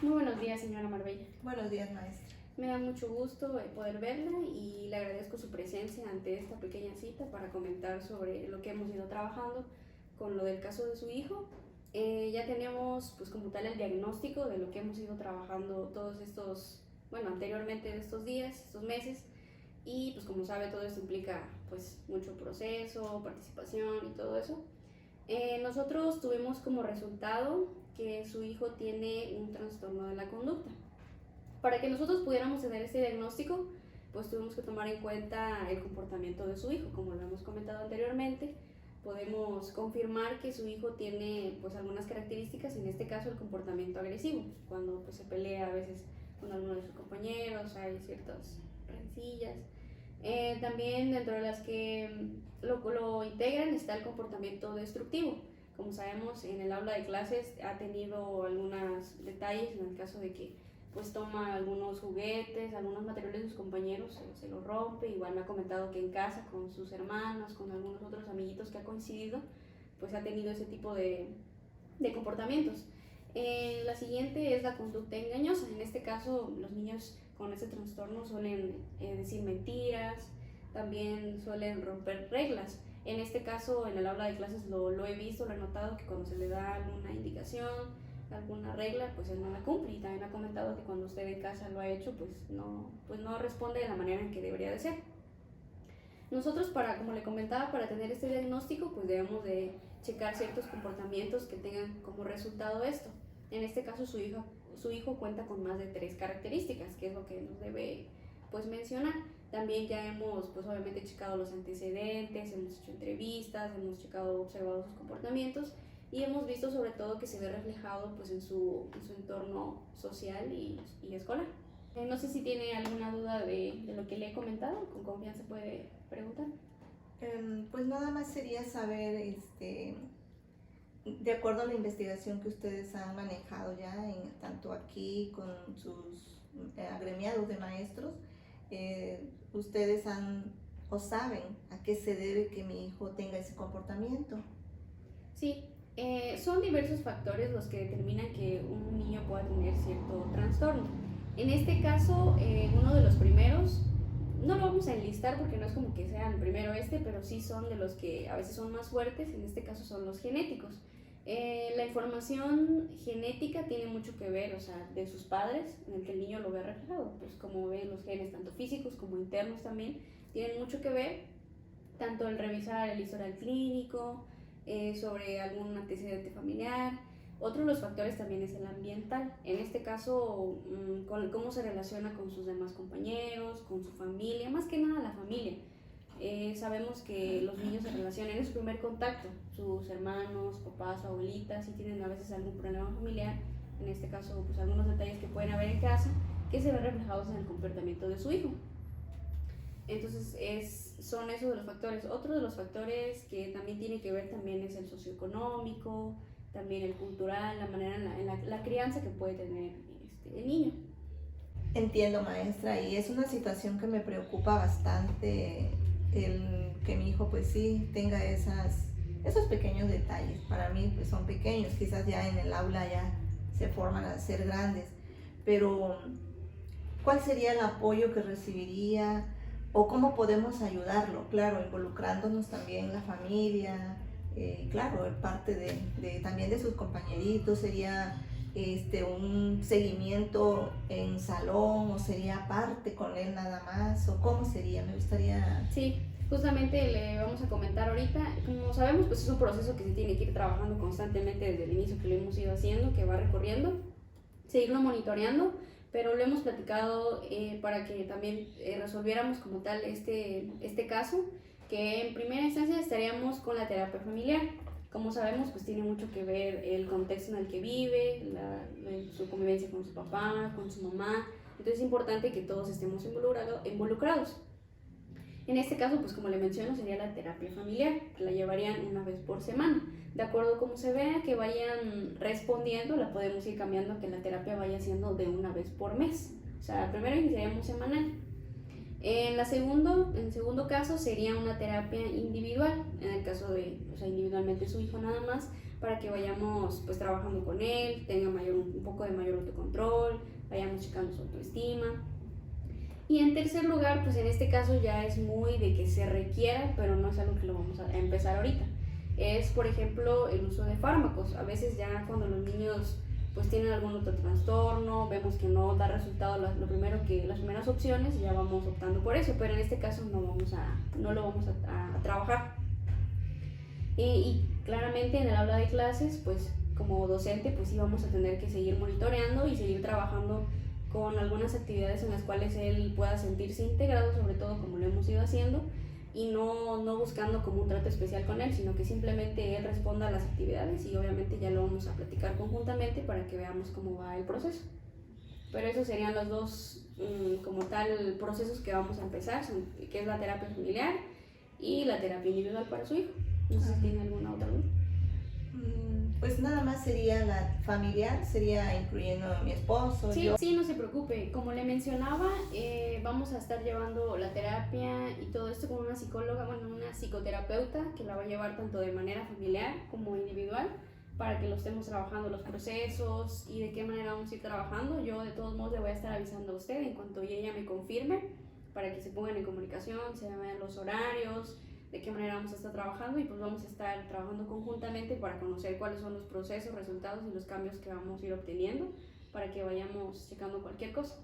Muy buenos días, señora Marbella. Buenos días, maestra. Me da mucho gusto poder verla y le agradezco su presencia ante esta pequeña cita para comentar sobre lo que hemos ido trabajando con lo del caso de su hijo. Ya tenemos pues como tal el diagnóstico de lo que hemos ido trabajando todos estos, anteriormente de estos días, estos meses, y pues como sabe todo esto implica pues mucho proceso, participación y todo eso. Nosotros tuvimos como resultado que su hijo tiene un trastorno de la conducta. Para que nosotros pudiéramos tener este diagnóstico, pues tuvimos que tomar en cuenta el comportamiento de su hijo. Como lo hemos comentado anteriormente, podemos confirmar que su hijo tiene pues algunas características, en este caso el comportamiento agresivo, cuando pues se pelea a veces con alguno de sus compañeros, hay ciertas rencillas. También dentro de las que lo integran está el comportamiento destructivo. Como sabemos, en el aula de clases ha tenido algunos detalles en el caso de que pues toma algunos juguetes, algunos materiales de sus compañeros, se los rompe. Igual me ha comentado que en casa con sus hermanos, con algunos otros amiguitos que ha coincidido, pues ha tenido ese tipo de comportamientos. La siguiente es la conducta engañosa. En este caso, los niños con este trastorno suelen decir mentiras, también suelen romper reglas. En este caso, en el aula de clases lo he visto, lo he notado, que cuando se le da alguna indicación, alguna regla, pues él no la cumple. Y también me ha comentado que cuando usted en casa lo ha hecho, pues no responde de la manera en que debería de ser. Nosotros, como le comentaba, para tener este diagnóstico, pues debemos de checar ciertos comportamientos que tengan como resultado esto. En este caso, su hijo cuenta con más de 3 características, que es lo que nos debe pues mencionar. También ya hemos pues obviamente checado los antecedentes, hemos hecho entrevistas, hemos observado sus comportamientos y hemos visto sobre todo que se ve reflejado pues en su entorno social y escolar. No sé si tiene alguna duda de lo que le he comentado, con confianza puede preguntar. Pues nada más sería saber, de acuerdo a la investigación que ustedes han manejado ya, tanto aquí con sus agremiados de maestros, ustedes o saben a qué se debe que mi hijo tenga ese comportamiento. Sí, son diversos factores los que determinan que un niño pueda tener cierto trastorno. En este caso, uno de los primeros, no lo vamos a enlistar porque no es como que sean primero pero sí son de los que a veces son más fuertes, en este caso son los genéticos. La información genética tiene mucho que ver, o sea, de sus padres, en el que el niño lo ve reflejado, pues como ven los genes, tanto físicos como internos también, tienen mucho que ver, tanto el revisar el historial clínico, sobre algún antecedente familiar. Otro de los factores también es el ambiental, en este caso con cómo se relaciona con sus demás compañeros, con su familia, más que nada la familia. Sabemos que los niños se relacionan en su primer contacto, sus hermanos, papás, abuelitas, si tienen a veces algún problema familiar, en este caso pues algunos detalles que pueden haber en casa, que se ven reflejados en el comportamiento de su hijo. Entonces son esos de los factores. Otro de los factores que también tiene que ver también es el socioeconómico, también el cultural, la manera en la crianza que puede tener el niño. Entiendo, maestra, y es una situación que me preocupa bastante, el que mi hijo pues sí tenga esos pequeños detalles. Para mí pues son pequeños, quizás ya en el aula ya se forman a ser grandes, pero ¿cuál sería el apoyo que recibiría o cómo podemos ayudarlo? Claro, involucrándonos también la familia, claro, parte también de sus compañeritos. Sería un seguimiento en salón, o sería aparte con él nada más, o cómo sería, me gustaría. Sí, justamente le vamos a comentar ahorita. Como sabemos, pues es un proceso que se tiene que ir trabajando constantemente desde el inicio, que lo hemos ido haciendo, que va recorriendo, seguirlo monitoreando, pero lo hemos platicado para que también resolviéramos como tal este caso, que en primera instancia estaríamos con la terapia familiar. Como sabemos, pues tiene mucho que ver el contexto en el que vive, su convivencia con su papá, con su mamá. Entonces es importante que todos estemos involucrados. En este caso, pues como le menciono, sería la terapia familiar, que la llevarían una vez por semana. De acuerdo a cómo se vea, que vayan respondiendo, la podemos ir cambiando a que la terapia vaya siendo de una vez por mes. O sea, primero iniciaríamos semanal. En el segundo caso sería una terapia individual, en el caso de, individualmente su hijo nada más, para que vayamos pues trabajando con él, tenga un poco de mayor autocontrol, vayamos checando su autoestima. Y en tercer lugar, pues en este caso ya es muy de que se requiera, pero no es algo que lo vamos a empezar ahorita. Es, por ejemplo, el uso de fármacos. A veces ya cuando los niños pues tienen algún otro trastorno, vemos que no da resultado las primeras opciones, ya vamos optando por eso, pero en este caso no lo vamos a trabajar. Y claramente en el aula de clases, pues como docente, pues sí vamos a tener que seguir monitoreando y seguir trabajando con algunas actividades en las cuales él pueda sentirse integrado, sobre todo como lo hemos ido haciendo, y no buscando como un trato especial con él, sino que simplemente él responda a las actividades y obviamente ya lo vamos a platicar conjuntamente para que veamos cómo va el proceso. Pero esos serían los dos como tal procesos que vamos a empezar, que es la terapia familiar y la terapia individual para su hijo. No sé si tiene alguna otra duda. Pues nada más sería la familiar, sería incluyendo a mi esposo. Sí, sí, no se preocupe. Como le mencionaba, vamos a estar llevando la terapia y todo esto con una psicóloga, una psicoterapeuta que la va a llevar tanto de manera familiar como individual para que lo estemos trabajando los procesos y de qué manera vamos a ir trabajando. Yo de todos modos le voy a estar avisando a usted en cuanto ella me confirme para que se pongan en comunicación, se vean los horarios, de qué manera vamos a estar trabajando y pues vamos a estar trabajando conjuntamente para conocer cuáles son los procesos, resultados y los cambios que vamos a ir obteniendo para que vayamos checando cualquier cosa.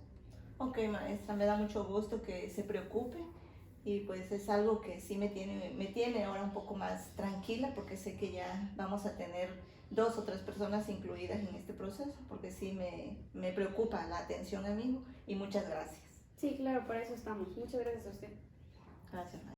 Ok, maestra, me da mucho gusto que se preocupe y pues es algo que sí me tiene ahora un poco más tranquila porque sé que ya vamos a tener 2 o 3 personas incluidas en este proceso porque sí me preocupa la atención a mi hijo y muchas gracias. Sí, claro, para eso estamos. Muchas gracias a usted. Gracias, maestra.